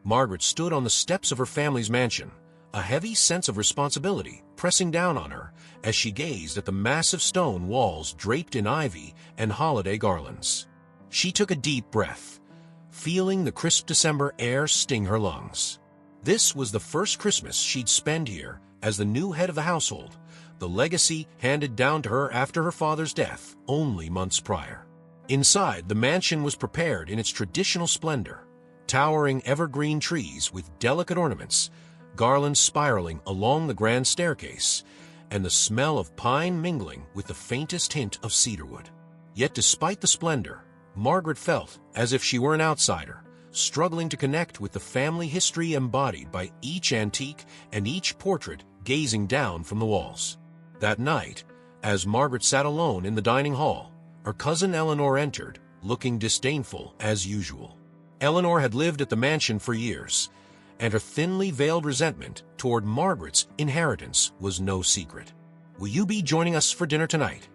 Margaret stood on the steps of her family's mansion, a heavy sense of responsibility pressing down on her as she gazed at the massive stone walls draped in ivy and holiday garlands. She took a deep breath, feeling the crisp December air sting her lungs. This was the first Christmas she'd spend here as the new head of the household, the legacy handed down to her after her father's death only months prior. Inside, the mansion was prepared in its traditional splendor, towering evergreen trees with delicate ornaments, garlands spiraling along the grand staircase, and the smell of pine mingling with the faintest hint of cedarwood. Yet despite the splendor, Margaret felt as if she were an outsider, struggling to connect with the family history embodied by each antique and each portrait gazing down from the walls. That night, as Margaret sat alone in the dining hall, her cousin Eleanor entered, looking disdainful as usual. Eleanor had lived at the mansion for years, and her thinly veiled resentment toward Margaret's inheritance was no secret. "Will you be joining us for dinner tonight?"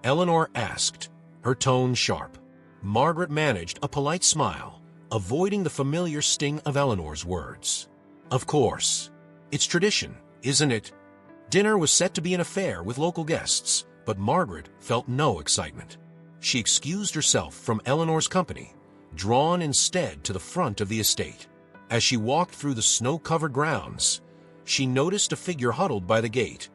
Eleanor asked, her tone sharp. Margaret managed a polite smile, avoiding the familiar sting of Eleanor's words. "Of course. It's tradition, isn't it?" Dinner was set to be an affair with local guests, but Margaret felt no excitement. She excused herself from Eleanor's company, drawn instead to the front of the estate. As she walked through the snow-covered grounds, she noticed a figure huddled by the gate,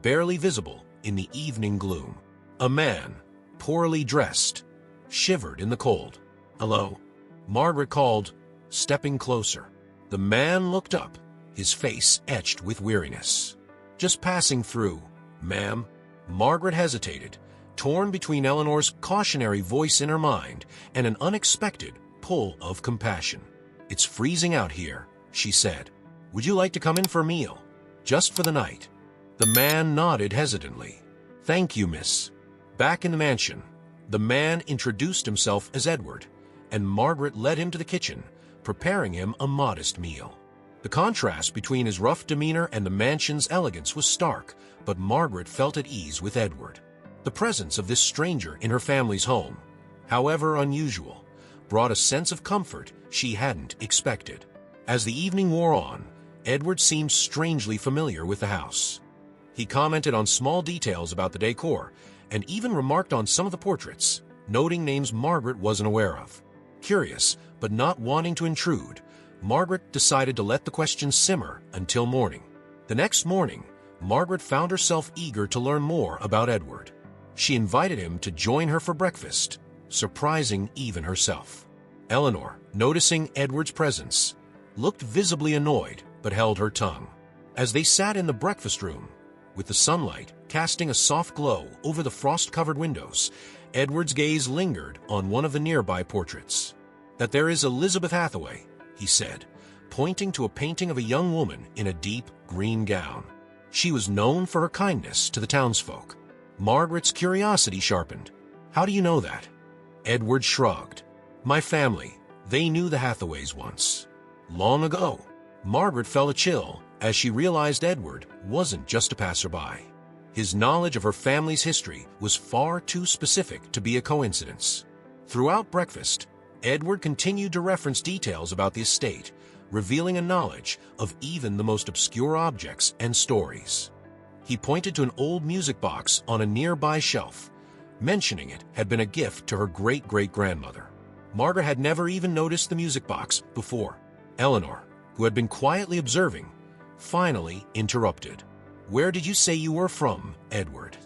barely visible in the evening gloom. A man, poorly dressed, shivered in the cold. "Hello," Margaret called, stepping closer. The man looked up, his face etched with weariness. "Just passing through, ma'am." Margaret hesitated, torn between Eleanor's cautionary voice in her mind and an unexpected pull of compassion. "It's freezing out here," she said. "Would you like to come in for a meal? Just for the night?" The man nodded hesitantly. "Thank you, miss." Back in the mansion, the man introduced himself as Edward, and Margaret led him to the kitchen, preparing him a modest meal. The contrast between his rough demeanor and the mansion's elegance was stark, but Margaret felt at ease with Edward. The presence of this stranger in her family's home, however unusual, brought a sense of comfort she hadn't expected. As the evening wore on, Edward seemed strangely familiar with the house. He commented on small details about the decor and even remarked on some of the portraits, noting names Margaret wasn't aware of. Curious, but not wanting to intrude, Margaret decided to let the questions simmer until morning. The next morning, Margaret found herself eager to learn more about Edward. She invited him to join her for breakfast, surprising even herself. Eleanor, noticing Edward's presence, looked visibly annoyed but held her tongue. As they sat in the breakfast room, with the sunlight casting a soft glow over the frost-covered windows, Edward's gaze lingered on one of the nearby portraits. "That there is Elizabeth Hathaway," he said, pointing to a painting of a young woman in a deep green gown. She was known for her kindness to the townsfolk. Margaret's curiosity sharpened. "How do you know that?" Edward shrugged. "My family, they knew the Hathaways once. Long ago." Margaret felt a chill as she realized Edward wasn't just a passerby. His knowledge of her family's history was far too specific to be a coincidence. Throughout breakfast, Edward continued to reference details about the estate, revealing a knowledge of even the most obscure objects and stories. He pointed to an old music box on a nearby shelf, mentioning it had been a gift to her great-great-grandmother. Margaret had never even noticed the music box before. Eleanor, who had been quietly observing, finally interrupted. "Where did you say you were from, Edward?"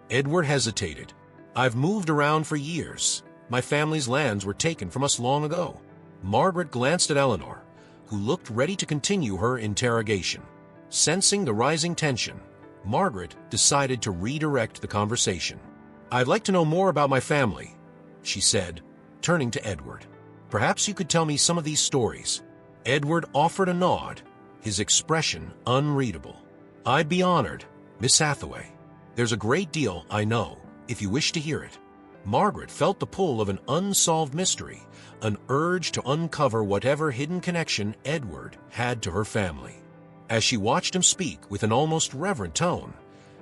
Edward hesitated. "I've moved around for years. My family's lands were taken from us long ago." Margaret glanced at Eleanor, who looked ready to continue her interrogation. Sensing the rising tension, Margaret decided to redirect the conversation. "I'd like to know more about my family," she said, turning to Edward. "Perhaps you could tell me some of these stories." Edward offered a nod, his expression unreadable. "I'd be honored, Miss Hathaway. There's a great deal I know, if you wish to hear it." Margaret felt the pull of an unsolved mystery, an urge to uncover whatever hidden connection Edward had to her family. As she watched him speak with an almost reverent tone,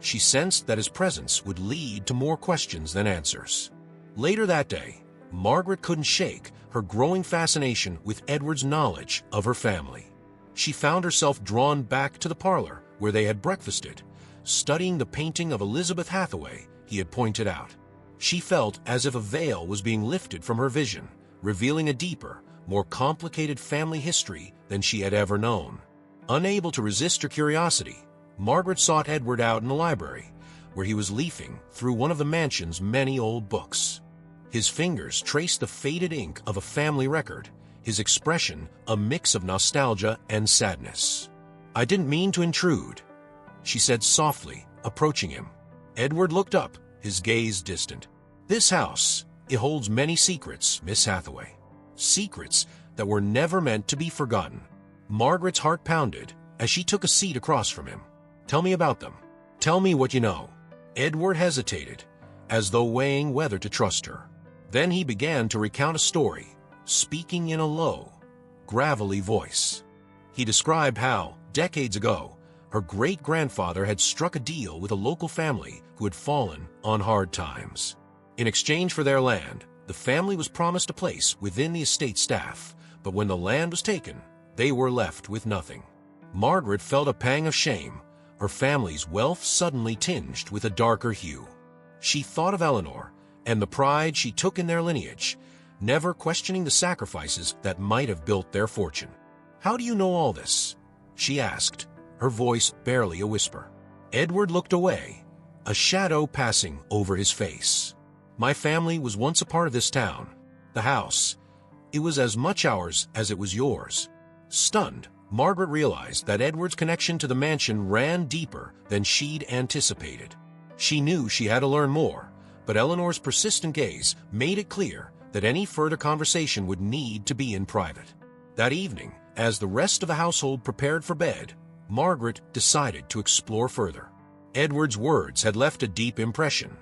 she sensed that his presence would lead to more questions than answers. Later that day, Margaret couldn't shake her growing fascination with Edward's knowledge of her family. She found herself drawn back to the parlor where they had breakfasted, studying the painting of Elizabeth Hathaway he had pointed out. She felt as if a veil was being lifted from her vision, revealing a deeper, more complicated family history than she had ever known. Unable to resist her curiosity, Margaret sought Edward out in the library, where he was leafing through one of the mansion's many old books. His fingers traced the faded ink of a family record, his expression a mix of nostalgia and sadness. "I didn't mean to intrude," she said softly, approaching him. Edward looked up, his gaze distant. "This house, it holds many secrets, Miss Hathaway. Secrets that were never meant to be forgotten." Margaret's heart pounded as she took a seat across from him. "Tell me about them. Tell me what you know." Edward hesitated, as though weighing whether to trust her. Then he began to recount a story, speaking in a low, gravelly voice. He described how, decades ago, her great-grandfather had struck a deal with a local family who had fallen on hard times. In exchange for their land, the family was promised a place within the estate staff, but when the land was taken, they were left with nothing. Margaret felt a pang of shame, her family's wealth suddenly tinged with a darker hue. She thought of Eleanor and the pride she took in their lineage, never questioning the sacrifices that might have built their fortune. "How do you know all this?" she asked, her voice barely a whisper. Edward looked away, a shadow passing over his face. "My family was once a part of this town. The house, it was as much ours as it was yours." Stunned, Margaret realized that Edward's connection to the mansion ran deeper than she'd anticipated. She knew she had to learn more, but Eleanor's persistent gaze made it clear that any further conversation would need to be in private. That evening, as the rest of the household prepared for bed, Margaret decided to explore further. Edward's words had left a deep impression,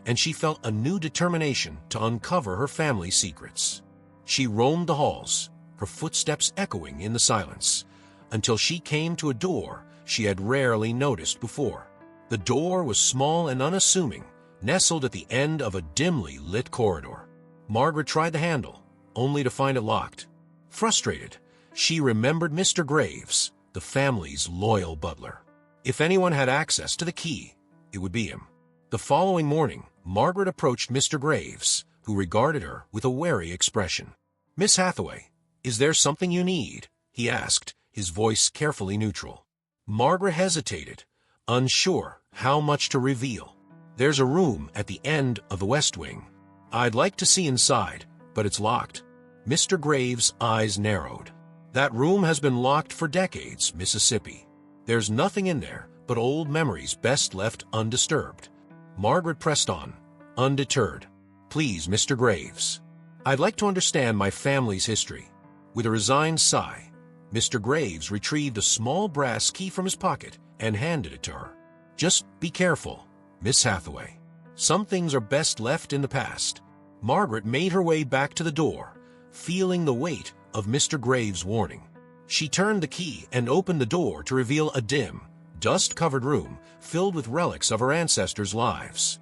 and she felt a new determination to uncover her family's secrets. She roamed the halls, her footsteps echoing in the silence, until she came to a door she had rarely noticed before. The door was small and unassuming, nestled at the end of a dimly lit corridor. Margaret tried the handle, only to find it locked. Frustrated, she remembered Mr. Graves, the family's loyal butler. If anyone had access to the key, it would be him. The following morning, Margaret approached Mr. Graves, who regarded her with a wary expression. "Miss Hathaway, is there something you need?" he asked, his voice carefully neutral. Margaret hesitated, unsure how much to reveal. "There's a room at the end of the West Wing. I'd like to see inside, but it's locked." Mr. Graves' eyes narrowed. "That room has been locked for decades, Mississippi. There's nothing in there but old memories best left undisturbed." Margaret pressed on, undeterred. "Please, Mr. Graves, I'd like to understand my family's history." With a resigned sigh, Mr. Graves retrieved a small brass key from his pocket and handed it to her. "Just be careful, Miss Hathaway. Some things are best left in the past." Margaret made her way back to the door, feeling the weight of Mr. Graves' warning. She turned the key and opened the door to reveal a dim, dust-covered room filled with relics of her ancestors' lives,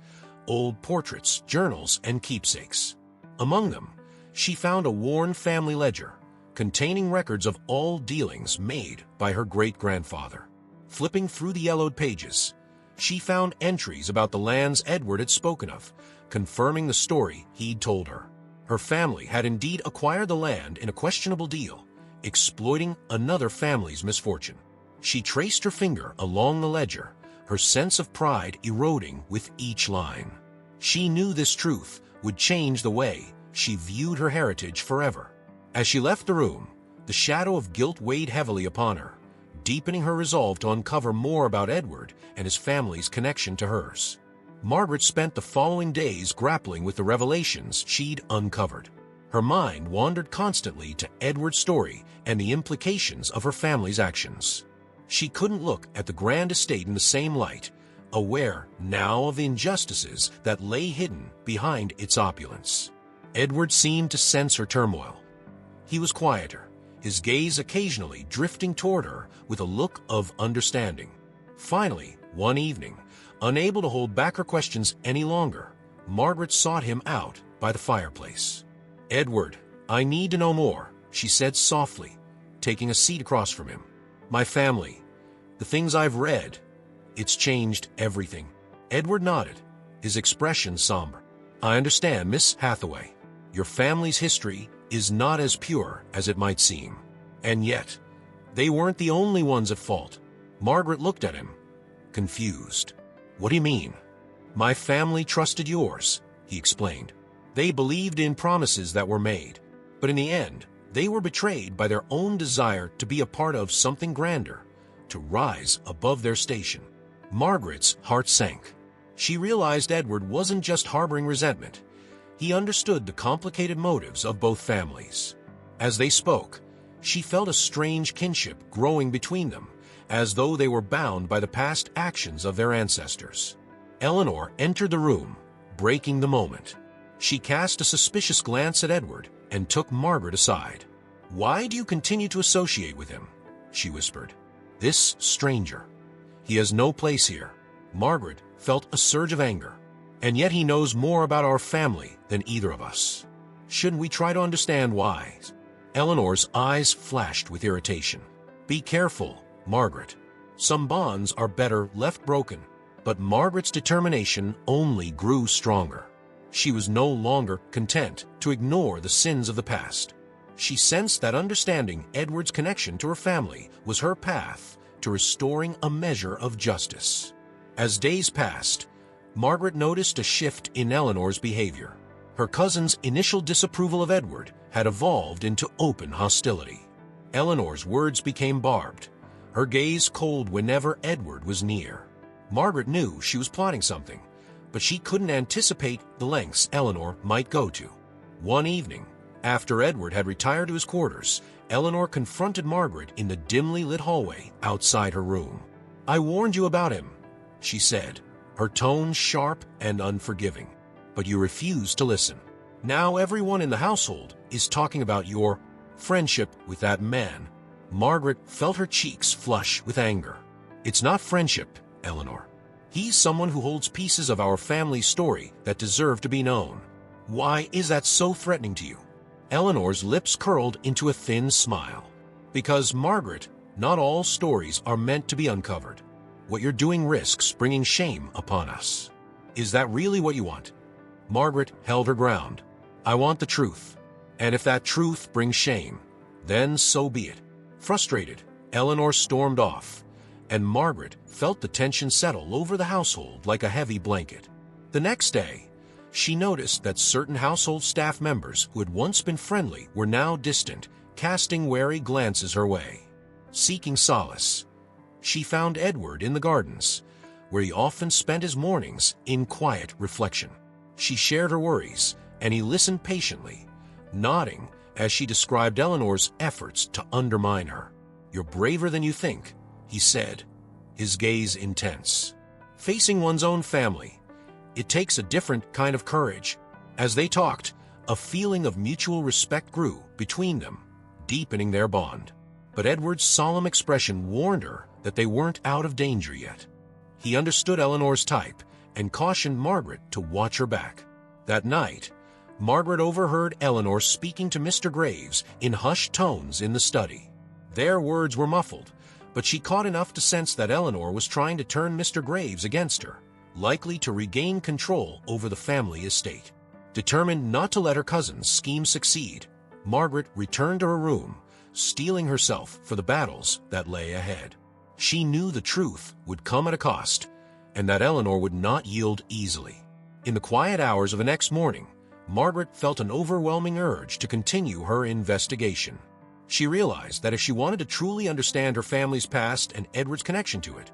old portraits, journals, and keepsakes. Among them, she found a worn family ledger containing records of all dealings made by her great-grandfather. Flipping through the yellowed pages, she found entries about the lands Edward had spoken of, confirming the story he'd told her. Her family had indeed acquired the land in a questionable deal, exploiting another family's misfortune. She traced her finger along the ledger, her sense of pride eroding with each line. She knew this truth would change the way she viewed her heritage forever. As she left the room, the shadow of guilt weighed heavily upon her, deepening her resolve to uncover more about Edward and his family's connection to hers. Margaret spent the following days grappling with the revelations she'd uncovered. Her mind wandered constantly to Edward's story and the implications of her family's actions. She couldn't look at the grand estate in the same light, aware now of the injustices that lay hidden behind its opulence. Edward seemed to sense her turmoil. He was quieter, his gaze occasionally drifting toward her with a look of understanding. Finally, one evening, unable to hold back her questions any longer, Margaret sought him out by the fireplace. "Edward, "I need to know more," she said softly, taking a seat across from him. "My family, the things I've read, it's changed everything." Edward nodded, his expression somber. "I understand, Miss Hathaway. Your family's history is not as pure as it might seem. And yet, they weren't the only ones at fault." Margaret looked at him, confused. "What do you mean?" "My family trusted yours," he explained. "They believed in promises that were made, but in the end, they were betrayed by their own desire to be a part of something grander, to rise above their station." Margaret's heart sank. She realized Edward wasn't just harboring resentment. He understood the complicated motives of both families. As they spoke, she felt a strange kinship growing between them, as though they were bound by the past actions of their ancestors. Eleanor entered the room, breaking the moment. She cast a suspicious glance at Edward and took Margaret aside. "Why do you continue to associate with him?" she whispered. "This stranger. He has no place here." Margaret felt a surge of anger. "And yet he knows more about our family than either of us. Shouldn't we try to understand why?" Eleanor's eyes flashed with irritation. "Be careful, Margaret. Some bonds are better left broken." But Margaret's determination only grew stronger. She was no longer content to ignore the sins of the past. She sensed that understanding Edward's connection to her family was her path to restoring a measure of justice. As days passed, Margaret noticed a shift in Eleanor's behavior. Her cousin's initial disapproval of Edward had evolved into open hostility. Eleanor's words became barbed, her gaze cold whenever Edward was near. Margaret knew she was plotting something, but she couldn't anticipate the lengths Eleanor might go to. One evening, after Edward had retired to his quarters, Eleanor confronted Margaret in the dimly lit hallway outside her room. "I warned you about him," she said, her tone sharp and unforgiving. "But you refused to listen. Now everyone in the household is talking about your friendship with that man." Margaret felt her cheeks flush with anger. "It's not friendship, Eleanor. He's someone who holds pieces of our family's story that deserve to be known." "Why is that so threatening to you?" Eleanor's lips curled into a thin smile. "Because, Margaret, not all stories are meant to be uncovered. What you're doing risks bringing shame upon us." "Is that really what you want?" Margaret held her ground. "I want the truth. And if that truth brings shame, then so be it." Frustrated, Eleanor stormed off, and Margaret felt the tension settle over the household like a heavy blanket. The next day, she noticed that certain household staff members who had once been friendly were now distant, casting wary glances her way. Seeking solace, she found Edward in the gardens, where he often spent his mornings in quiet reflection. She shared her worries, and he listened patiently, nodding as she described Eleanor's efforts to undermine her. "You're braver than you think," he said, his gaze intense. "Facing one's own family, it takes a different kind of courage." As they talked, a feeling of mutual respect grew between them, deepening their bond. But Edward's solemn expression warned her that they weren't out of danger yet. He understood Eleanor's type and cautioned Margaret to watch her back. That night, Margaret overheard Eleanor speaking to Mr. Graves in hushed tones in the study. Their words were muffled, but she caught enough to sense that Eleanor was trying to turn Mr. Graves against her, likely to regain control over the family estate. Determined not to let her cousin's scheme succeed, Margaret returned to her room, steeling herself for the battles that lay ahead. She knew the truth would come at a cost, and that Eleanor would not yield easily. In the quiet hours of the next morning, Margaret felt an overwhelming urge to continue her investigation. She realized that if she wanted to truly understand her family's past and Edward's connection to it,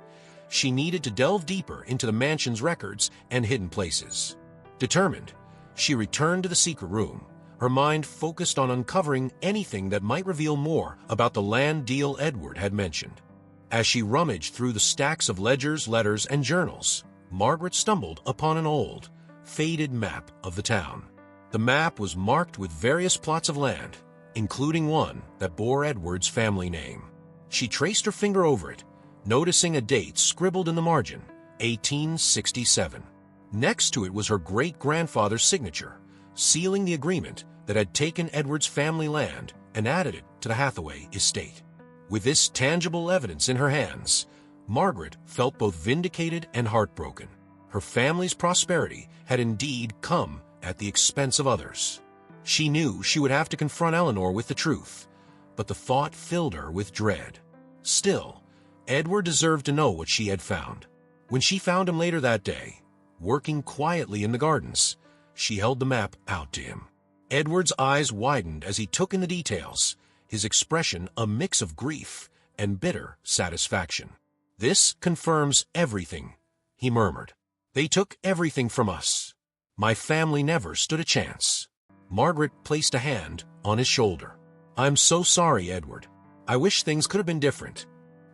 she needed to delve deeper into the mansion's records and hidden places. Determined, she returned to the secret room, her mind focused on uncovering anything that might reveal more about the land deal Edward had mentioned. As she rummaged through the stacks of ledgers, letters, and journals, Margaret stumbled upon an old, faded map of the town. The map was marked with various plots of land, including one that bore Edward's family name. She traced her finger over it, noticing a date scribbled in the margin, 1867. Next to it was her great-grandfather's signature, sealing the agreement that had taken Edward's family land and added it to the Hathaway estate. With this tangible evidence in her hands, Margaret felt both vindicated and heartbroken. Her family's prosperity had indeed come at the expense of others. She knew she would have to confront Eleanor with the truth, but the thought filled her with dread. Still, Edward deserved to know what she had found. When she found him later that day, working quietly in the gardens, she held the map out to him. Edward's eyes widened as he took in the details, his expression a mix of grief and bitter satisfaction. "This confirms everything," he murmured. "They took everything from us. My family never stood a chance." Margaret placed a hand on his shoulder. "I'm so sorry, Edward. I wish things could have been different."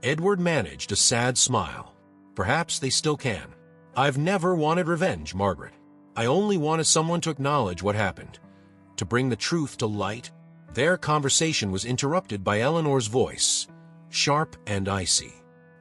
Edward managed a sad smile. "Perhaps they still can. I've never wanted revenge, Margaret. I only wanted someone to acknowledge what happened, to bring the truth to light." Their conversation was interrupted by Eleanor's voice, sharp and icy.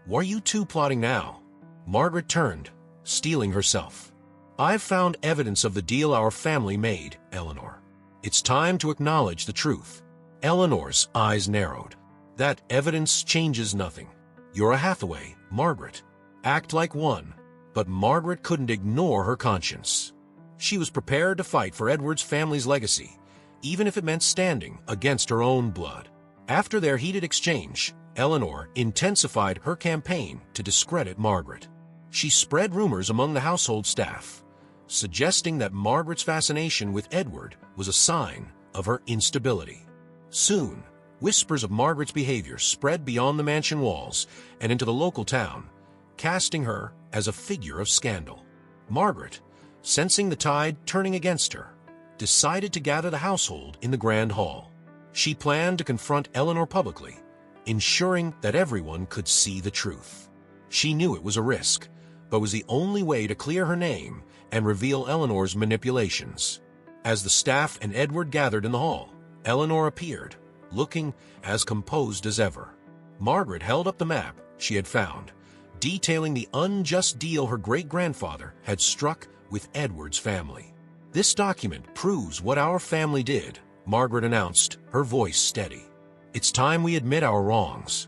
"What are you two plotting now?" Margaret turned, steeling herself. "I've found evidence of the deal our family made, Eleanor. It's time to acknowledge the truth." Eleanor's eyes narrowed. "That evidence changes nothing. You're a Hathaway, Margaret. Act like one." But Margaret couldn't ignore her conscience. She was prepared to fight for Edward's family's legacy, even if it meant standing against her own blood. After their heated exchange, Eleanor intensified her campaign to discredit Margaret. She spread rumors among the household staff, suggesting that Margaret's fascination with Edward was a sign of her instability. Soon, whispers of Margaret's behavior spread beyond the mansion walls and into the local town, casting her as a figure of scandal. Margaret, sensing the tide turning against her, decided to gather the household in the grand hall. She planned to confront Eleanor publicly, ensuring that everyone could see the truth. She knew it was a risk, but was the only way to clear her name and reveal Eleanor's manipulations. As the staff and Edward gathered in the hall, Eleanor appeared, looking as composed as ever. Margaret held up the map she had found, detailing the unjust deal her great-grandfather had struck with Edward's family. "This document proves what our family did," Margaret announced, her voice steady. "It's time we admit our wrongs."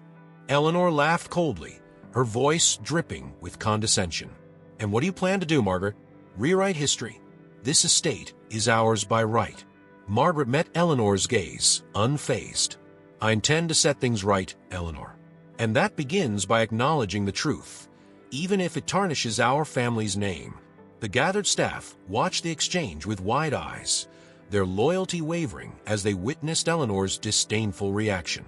Eleanor laughed coldly, her voice dripping with condescension. "And what do you plan to do, Margaret? Rewrite history? This estate is ours by right." Margaret met Eleanor's gaze, unfazed. "I intend to set things right, Eleanor. And that begins by acknowledging the truth, even if it tarnishes our family's name." The gathered staff watched the exchange with wide eyes, their loyalty wavering as they witnessed Eleanor's disdainful reaction.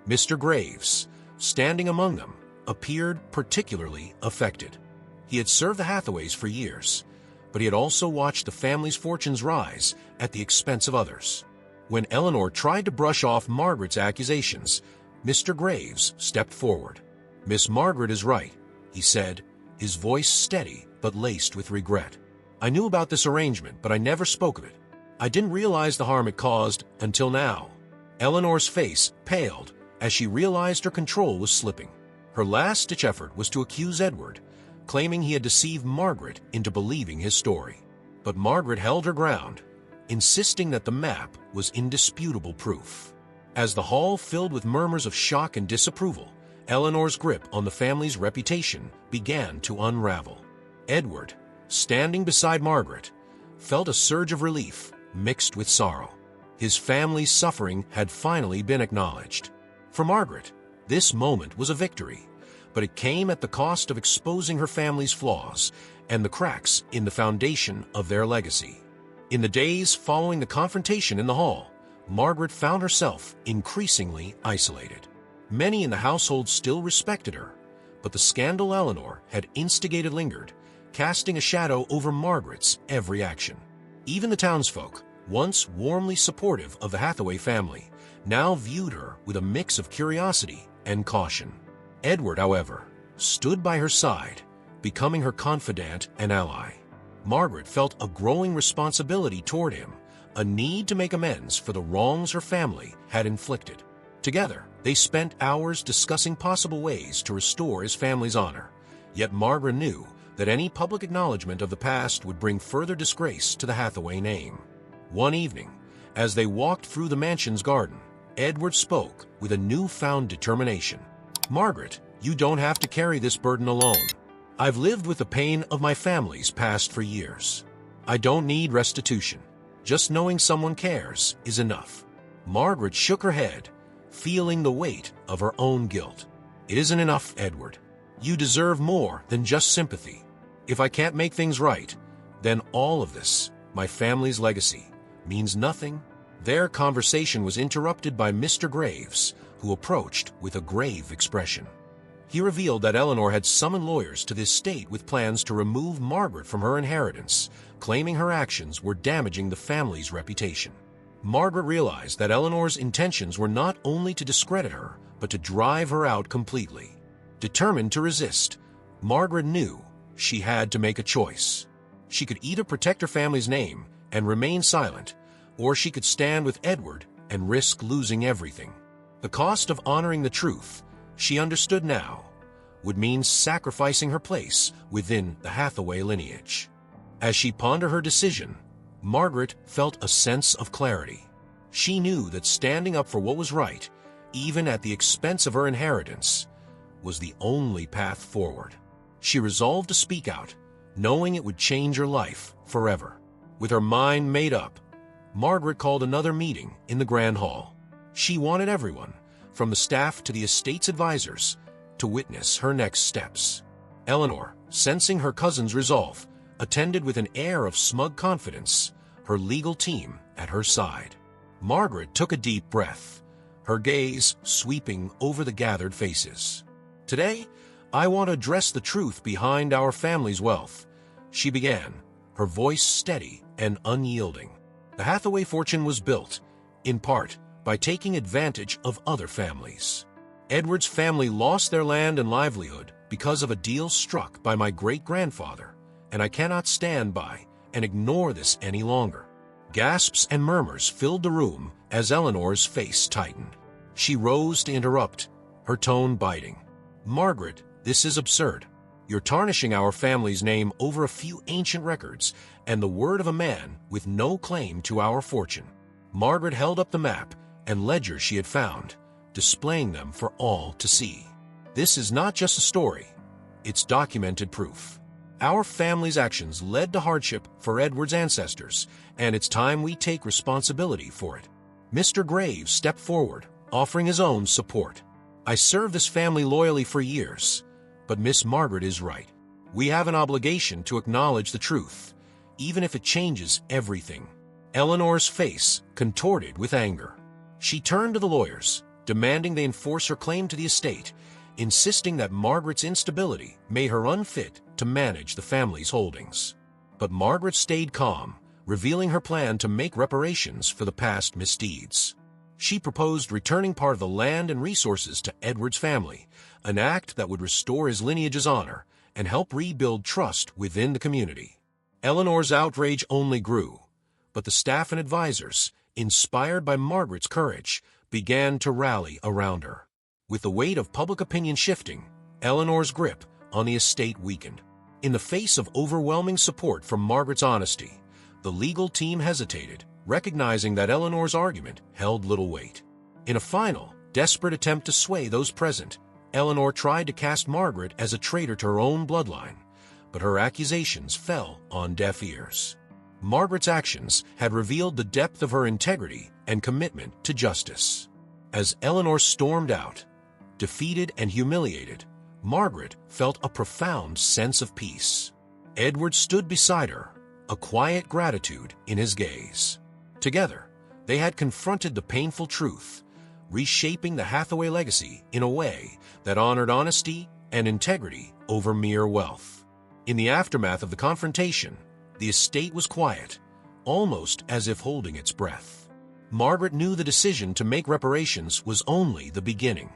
Mr. Graves, standing among them, appeared particularly affected. He had served the Hathaways for years, but he had also watched the family's fortunes rise at the expense of others. When Eleanor tried to brush off Margaret's accusations, Mr. Graves stepped forward. "Miss Margaret is right," he said, his voice steady but laced with regret. "I knew about this arrangement, but I never spoke of it. I didn't realize the harm it caused until now." Eleanor's face paled as she realized her control was slipping. Her last-ditch effort was to accuse Edward, claiming he had deceived Margaret into believing his story. But Margaret held her ground, insisting that the map was indisputable proof. As the hall filled with murmurs of shock and disapproval, Eleanor's grip on the family's reputation began to unravel. Edward, standing beside Margaret, felt a surge of relief mixed with sorrow. His family's suffering had finally been acknowledged. For Margaret, this moment was a victory, but it came at the cost of exposing her family's flaws and the cracks in the foundation of their legacy. In the days following the confrontation in the hall, Margaret found herself increasingly isolated. Many in the household still respected her, but the scandal Eleanor had instigated lingered, casting a shadow over Margaret's every action. Even the townsfolk, once warmly supportive of the Hathaway family, now viewed her with a mix of curiosity and caution. Edward, however, stood by her side, becoming her confidant and ally. Margaret felt a growing responsibility toward him, a need to make amends for the wrongs her family had inflicted. Together, they spent hours discussing possible ways to restore his family's honor, yet Margaret knew that any public acknowledgement of the past would bring further disgrace to the Hathaway name. One evening, As they walked through the mansion's garden, Edward spoke with a newfound determination. "Margaret, you don't have to carry this burden alone. I've lived with the pain of my family's past for years. I don't need restitution. Just knowing someone cares is enough." Margaret shook her head, feeling the weight of her own guilt. "It isn't enough, Edward. You deserve more than just sympathy. If I can't make things right, then all of this, my family's legacy, means nothing." Their conversation was interrupted by Mr. Graves, who approached with a grave expression. He revealed that Eleanor had summoned lawyers to the estate with plans to remove Margaret from her inheritance, claiming her actions were damaging the family's reputation. Margaret realized that Eleanor's intentions were not only to discredit her, but to drive her out completely. Determined to resist, Margaret knew she had to make a choice. She could either protect her family's name and remain silent, or she could stand with Edward and risk losing everything. The cost of honoring the truth, she understood now, would mean sacrificing her place within the Hathaway lineage. As she pondered her decision, Margaret felt a sense of clarity. She knew that standing up for what was right, even at the expense of her inheritance, was the only path forward. She resolved to speak out, knowing it would change her life forever. With her mind made up, Margaret called another meeting in the Grand Hall. She wanted everyone, from the staff to the estate's advisors, to witness her next steps. Eleanor, sensing her cousin's resolve, attended with an air of smug confidence, her legal team at her side. Margaret took a deep breath, her gaze sweeping over the gathered faces. "Today, I want to address the truth behind our family's wealth," she began, her voice steady and unyielding. The Hathaway fortune was built, in part, by taking advantage of other families. Edward's family lost their land and livelihood because of a deal struck by my great-grandfather, and I cannot stand by and ignore this any longer. Gasps and murmurs filled the room as Eleanor's face tightened. She rose to interrupt, her tone biting. "Margaret, this is absurd. You're tarnishing our family's name over a few ancient records and the word of a man with no claim to our fortune." Margaret held up the map and ledger she had found, displaying them for all to see. "This is not just a story. It's documented proof. Our family's actions led to hardship for Edward's ancestors, and it's time we take responsibility for it." Mr. Graves stepped forward, offering his own support. "I served this family loyally for years, but Miss Margaret is right. We have an obligation to acknowledge the truth, even if it changes everything." Eleanor's face contorted with anger. She turned to the lawyers, demanding they enforce her claim to the estate, insisting that Margaret's instability made her unfit to manage the family's holdings. But Margaret stayed calm, revealing her plan to make reparations for the past misdeeds. She proposed returning part of the land and resources to Edward's family, an act that would restore his lineage's honor and help rebuild trust within the community. Eleanor's outrage only grew, but the staff and advisors, inspired by Margaret's courage, began to rally around her. With the weight of public opinion shifting, Eleanor's grip on the estate weakened. In the face of overwhelming support from Margaret's honesty, the legal team hesitated, recognizing that Eleanor's argument held little weight. In a final, desperate attempt to sway those present, Eleanor tried to cast Margaret as a traitor to her own bloodline, but her accusations fell on deaf ears. Margaret's actions had revealed the depth of her integrity and commitment to justice. As Eleanor stormed out, defeated and humiliated, Margaret felt a profound sense of peace. Edward stood beside her, a quiet gratitude in his gaze. Together, they had confronted the painful truth, reshaping the Hathaway legacy in a way that honored honesty and integrity over mere wealth. In the aftermath of the confrontation, the estate was quiet, almost as if holding its breath. Margaret knew the decision to make reparations was only the beginning.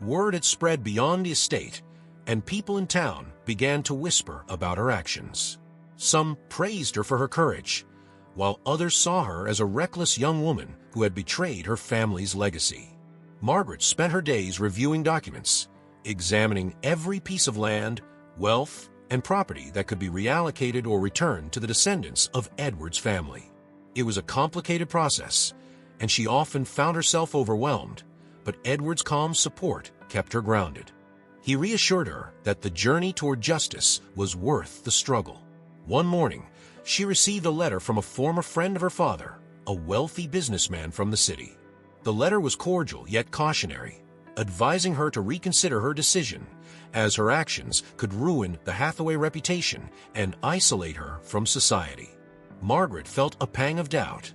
Word had spread beyond the estate, and people in town began to whisper about her actions. Some praised her for her courage, while others saw her as a reckless young woman who had betrayed her family's legacy. Margaret spent her days reviewing documents, examining every piece of land, wealth, and property that could be reallocated or returned to the descendants of Edward's family. It was a complicated process, and she often found herself overwhelmed, but Edward's calm support kept her grounded. He reassured her that the journey toward justice was worth the struggle. One morning, she received a letter from a former friend of her father, a wealthy businessman from the city. The letter was cordial yet cautionary, advising her to reconsider her decision, as her actions could ruin the Hathaway reputation and isolate her from society. Margaret felt a pang of doubt,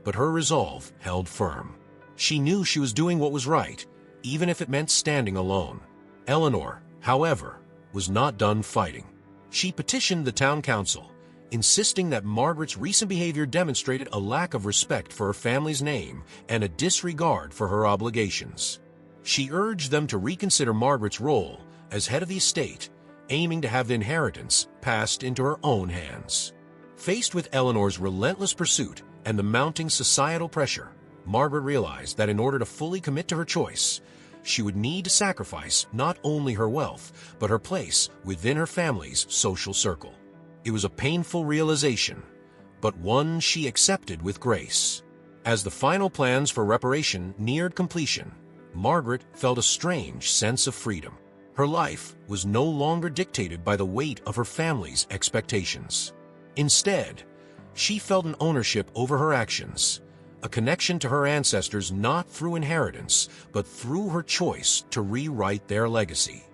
but her resolve held firm. She knew she was doing what was right, even if it meant standing alone. Eleanor, however, was not done fighting. She petitioned the town council, insisting that Margaret's recent behavior demonstrated a lack of respect for her family's name and a disregard for her obligations. She urged them to reconsider Margaret's role as head of the estate, aiming to have the inheritance passed into her own hands. Faced with Eleanor's relentless pursuit and the mounting societal pressure, Margaret realized that in order to fully commit to her choice, she would need to sacrifice not only her wealth, but her place within her family's social circle. It was a painful realization, but one she accepted with grace. As the final plans for reparation neared completion, Margaret felt a strange sense of freedom. Her life was no longer dictated by the weight of her family's expectations. Instead, she felt an ownership over her actions, a connection to her ancestors not through inheritance, but through her choice to rewrite their legacy.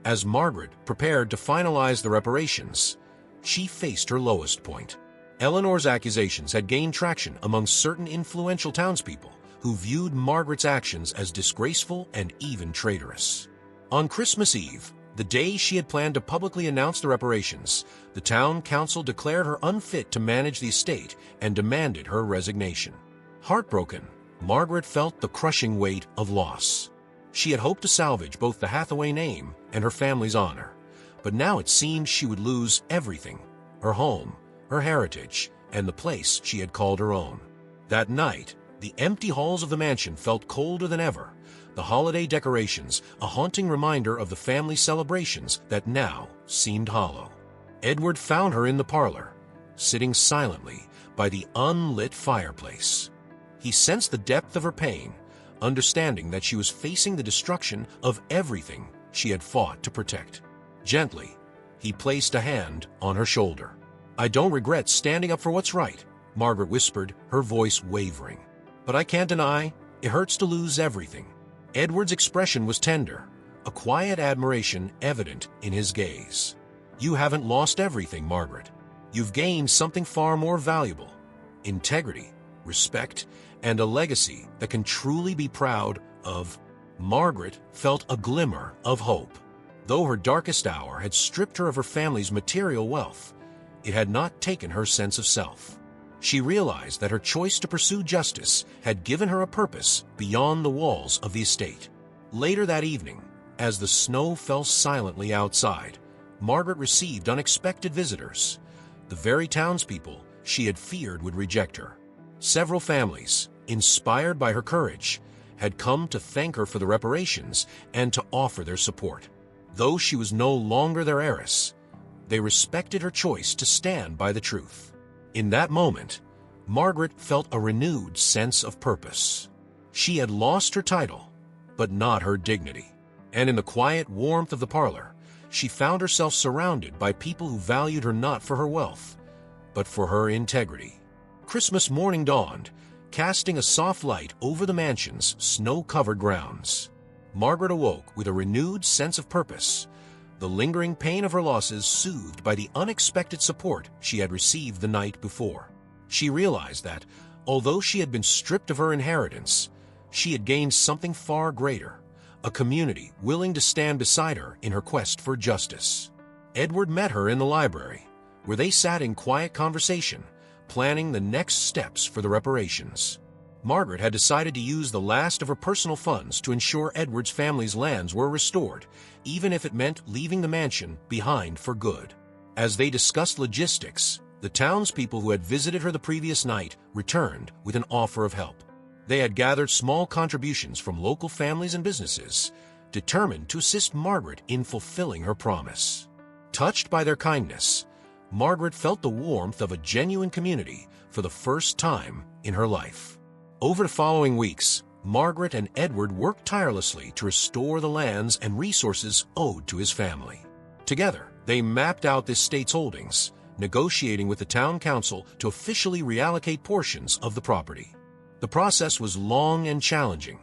As Margaret prepared to finalize the reparations, she faced her lowest point. Eleanor's accusations had gained traction among certain influential townspeople who viewed Margaret's actions as disgraceful and even traitorous. On Christmas Eve, the day she had planned to publicly announce the reparations, the town council declared her unfit to manage the estate and demanded her resignation. Heartbroken, Margaret felt the crushing weight of loss. She had hoped to salvage both the Hathaway name and her family's honor, but now it seemed she would lose everything: her home, her heritage, and the place she had called her own. That night, the empty halls of the mansion felt colder than ever, the holiday decorations a haunting reminder of the family celebrations that now seemed hollow. Edward found her in the parlor, sitting silently by the unlit fireplace. He sensed the depth of her pain, understanding that she was facing the destruction of everything she had fought to protect. Gently, he placed a hand on her shoulder. "I don't regret standing up for what's right," Margaret whispered, her voice wavering. "But I can't deny it hurts to lose everything." Edward's expression was tender, a quiet admiration evident in his gaze. "You haven't lost everything, Margaret. You've gained something far more valuable: integrity, respect, and a legacy that can truly be proud of." Margaret felt a glimmer of hope. Though her darkest hour had stripped her of her family's material wealth, it had not taken her sense of self. She realized that her choice to pursue justice had given her a purpose beyond the walls of the estate. Later that evening, as the snow fell silently outside, Margaret received unexpected visitors, the very townspeople she had feared would reject her. Several families, inspired by her courage, had come to thank her for the reparations and to offer their support. Though she was no longer their heiress, they respected her choice to stand by the truth. In that moment, Margaret felt a renewed sense of purpose. She had lost her title, but not her dignity. And in the quiet warmth of the parlor, she found herself surrounded by people who valued her not for her wealth, but for her integrity. Christmas morning dawned, casting a soft light over the mansion's snow-covered grounds. Margaret awoke with a renewed sense of purpose, the lingering pain of her losses soothed by the unexpected support she had received the night before. She realized that, although she had been stripped of her inheritance, she had gained something far greater: a community willing to stand beside her in her quest for justice. Edward met her in the library, where they sat in quiet conversation, planning the next steps for the reparations. Margaret had decided to use the last of her personal funds to ensure Edward's family's lands were restored, even if it meant leaving the mansion behind for good. As they discussed logistics, the townspeople who had visited her the previous night returned with an offer of help. They had gathered small contributions from local families and businesses, determined to assist Margaret in fulfilling her promise. Touched by their kindness, Margaret felt the warmth of a genuine community for the first time in her life. Over the following weeks, Margaret and Edward worked tirelessly to restore the lands and resources owed to his family. Together, they mapped out the estate's holdings, negotiating with the town council to officially reallocate portions of the property. The process was long and challenging,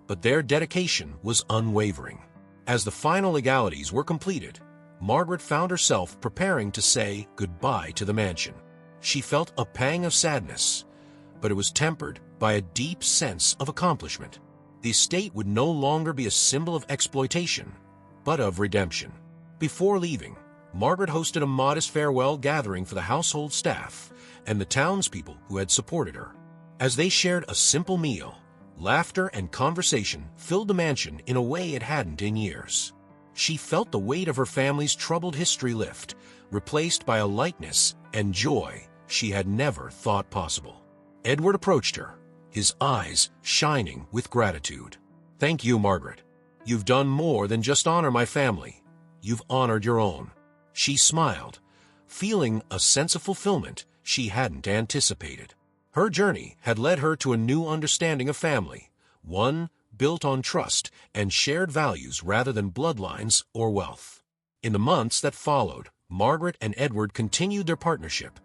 but their dedication was unwavering. As the final legalities were completed, Margaret found herself preparing to say goodbye to the mansion. She felt a pang of sadness, but it was tempered by a deep sense of accomplishment. The estate would no longer be a symbol of exploitation, but of redemption. Before leaving, Margaret hosted a modest farewell gathering for the household staff and the townspeople who had supported her. As they shared a simple meal, laughter and conversation filled the mansion in a way it hadn't in years. She felt the weight of her family's troubled history lift, replaced by a lightness and joy she had never thought possible. Edward approached her, his eyes shining with gratitude. "Thank you, Margaret. You've done more than just honor my family. You've honored your own." She smiled, feeling a sense of fulfillment she hadn't anticipated. Her journey had led her to a new understanding of family, one built on trust and shared values rather than bloodlines or wealth. In the months that followed, Margaret and Edward continued their partnership,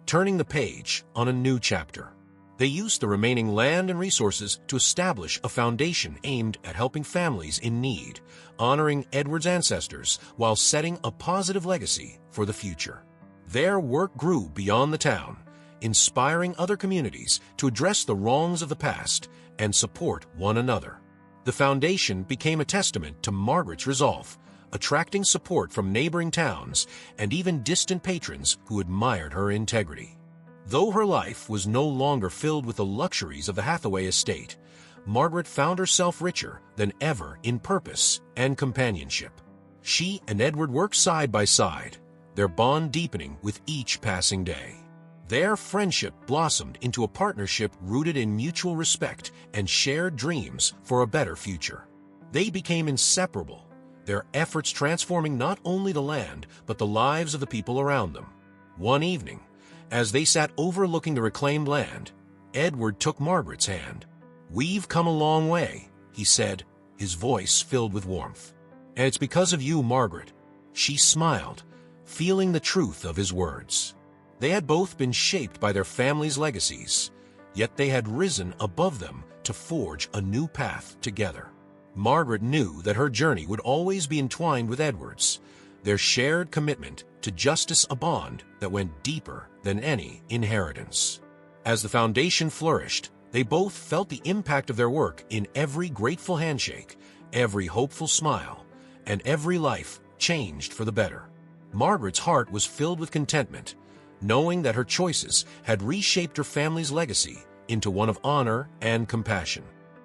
turning the page on a new chapter. They used the remaining land and resources to establish a foundation aimed at helping families in need, honoring Edward's ancestors while setting a positive legacy for the future. Their work grew beyond the town, inspiring other communities to address the wrongs of the past and support one another. The foundation became a testament to Margaret's resolve, attracting support from neighboring towns and even distant patrons who admired her integrity. Though her life was no longer filled with the luxuries of the Hathaway estate, Margaret found herself richer than ever in purpose and companionship. She and Edward worked side by side, their bond deepening with each passing day. Their friendship blossomed into a partnership rooted in mutual respect and shared dreams for a better future. They became inseparable, their efforts transforming not only the land but the lives of the people around them. One evening, as they sat overlooking the reclaimed land, Edward took Margaret's hand. "We've come a long way," he said, his voice filled with warmth. "And it's because of you, Margaret." She smiled, feeling the truth of his words. They had both been shaped by their families' legacies, yet they had risen above them to forge a new path together. Margaret knew that her journey would always be entwined with Edward's, their shared commitment to justice a bond that went deeper than any inheritance. As the foundation flourished, they both felt the impact of their work in every grateful handshake, every hopeful smile, and every life changed for the better. Margaret's heart was filled with contentment, knowing that her choices had reshaped her family's legacy into one of honor and compassion.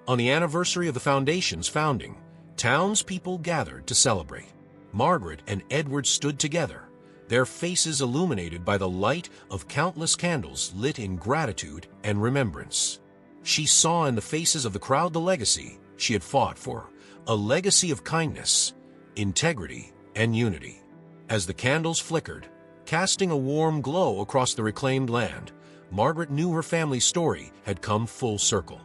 On the anniversary of the foundation's founding, townspeople gathered to celebrate. Margaret and Edward stood together, their faces illuminated by the light of countless candles lit in gratitude and remembrance. She saw in the faces of the crowd the legacy she had fought for, a legacy of kindness, integrity, and unity. As the candles flickered, casting a warm glow across the reclaimed land, Margaret knew her family's story had come full circle.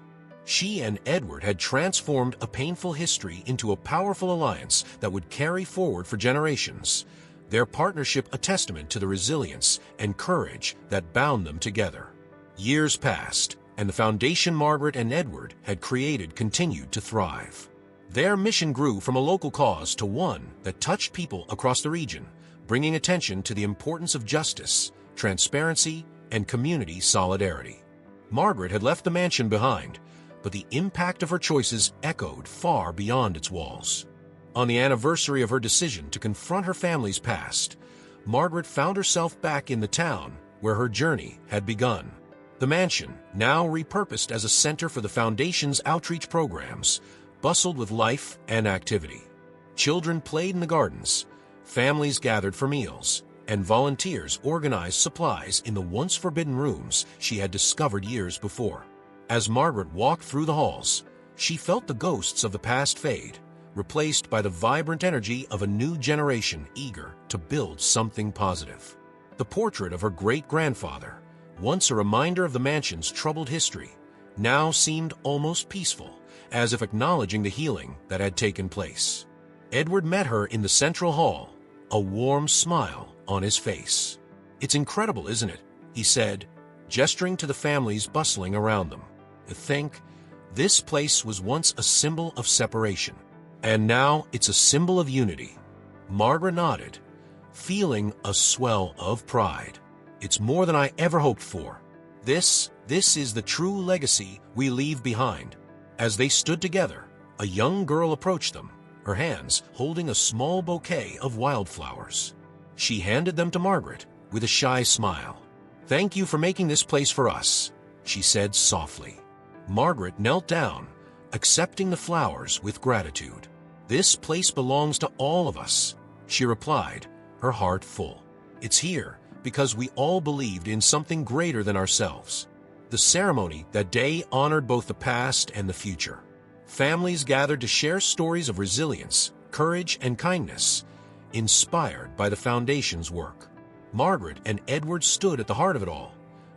She and Edward had transformed a painful history into a powerful alliance that would carry forward for generations, their partnership a testament to the resilience and courage that bound them together. Years passed, and the foundation Margaret and Edward had created continued to thrive. Their mission grew from a local cause to one that touched people across the region, bringing attention to the importance of justice, transparency, and community solidarity. Margaret had left the mansion behind, but the impact of her choices echoed far beyond its walls. On the anniversary of her decision to confront her family's past, Margaret found herself back in the town where her journey had begun. The mansion, now repurposed as a center for the foundation's outreach programs, bustled with life and activity. Children played in the gardens, families gathered for meals, and volunteers organized supplies in the once forbidden rooms she had discovered years before. As Margaret walked through the halls, she felt the ghosts of the past fade, replaced by the vibrant energy of a new generation eager to build something positive. The portrait of her great-grandfather, once a reminder of the mansion's troubled history, now seemed almost peaceful, as if acknowledging the healing that had taken place. Edward met her in the central hall, a warm smile on his face. "It's incredible, isn't it?" he said, gesturing to the families bustling around them. "To think, this place was once a symbol of separation, and now it's a symbol of unity." Margaret nodded, feeling a swell of pride. "It's more than I ever hoped for. This is the true legacy we leave behind." As they stood together, a young girl approached them, her hands holding a small bouquet of wildflowers. She handed them to Margaret with a shy smile. "Thank you for making this place for us," she said softly. Margaret knelt down, accepting the flowers with gratitude. "This place belongs to all of us," she replied, her heart full. "It's here because we all believed in something greater than ourselves." The ceremony that day honored both the past and the future. Families gathered to share stories of resilience, courage, and kindness, inspired by the Foundation's work. Margaret and Edward stood at the heart of it all,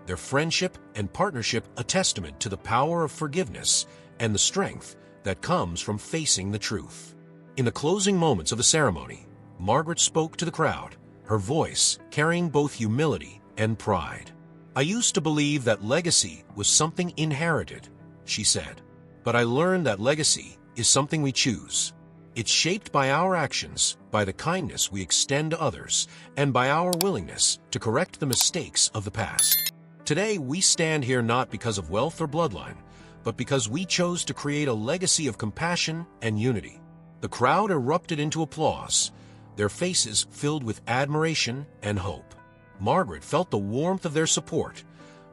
their friendship and partnership a testament to the power of forgiveness and the strength that comes from facing the truth. In the closing moments of the ceremony, Margaret spoke to the crowd, her voice carrying both humility and pride. "I used to believe that legacy was something inherited," she said. "But I learned that legacy is something we choose. It's shaped by our actions, by the kindness we extend to others, and by our willingness to correct the mistakes of the past. Today, we stand here not because of wealth or bloodline, but because we chose to create a legacy of compassion and unity." The crowd erupted into applause, their faces filled with admiration and hope. Margaret felt the warmth of their support,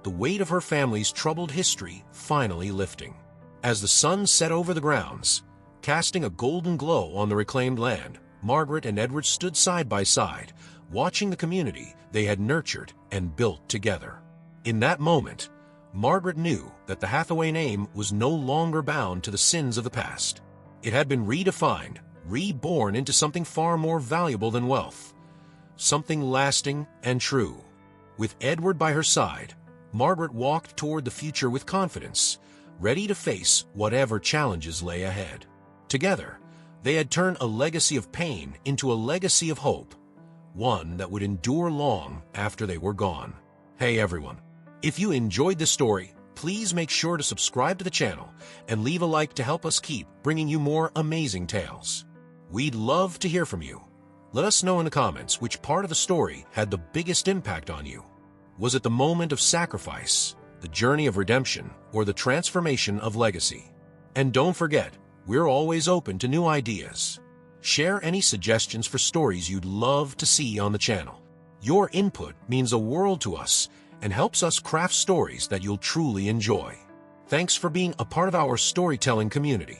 the weight of her family's troubled history finally lifting. As the sun set over the grounds, casting a golden glow on the reclaimed land, Margaret and Edward stood side by side, watching the community they had nurtured and built together. In that moment, Margaret knew that the Hathaway name was no longer bound to the sins of the past. It had been redefined, reborn into something far more valuable than wealth, something lasting and true. With Edward by her side, Margaret walked toward the future with confidence, ready to face whatever challenges lay ahead. Together, they had turned a legacy of pain into a legacy of hope, one that would endure long after they were gone. Hey everyone, if you enjoyed this story, please make sure to subscribe to the channel and leave a like to help us keep bringing you more amazing tales. We'd love to hear from you. Let us know in the comments which part of the story had the biggest impact on you. Was it the moment of sacrifice, the journey of redemption, or the transformation of legacy? And don't forget, we're always open to new ideas. Share any suggestions for stories you'd love to see on the channel. Your input means a world to us and helps us craft stories that you'll truly enjoy. Thanks for being a part of our storytelling community.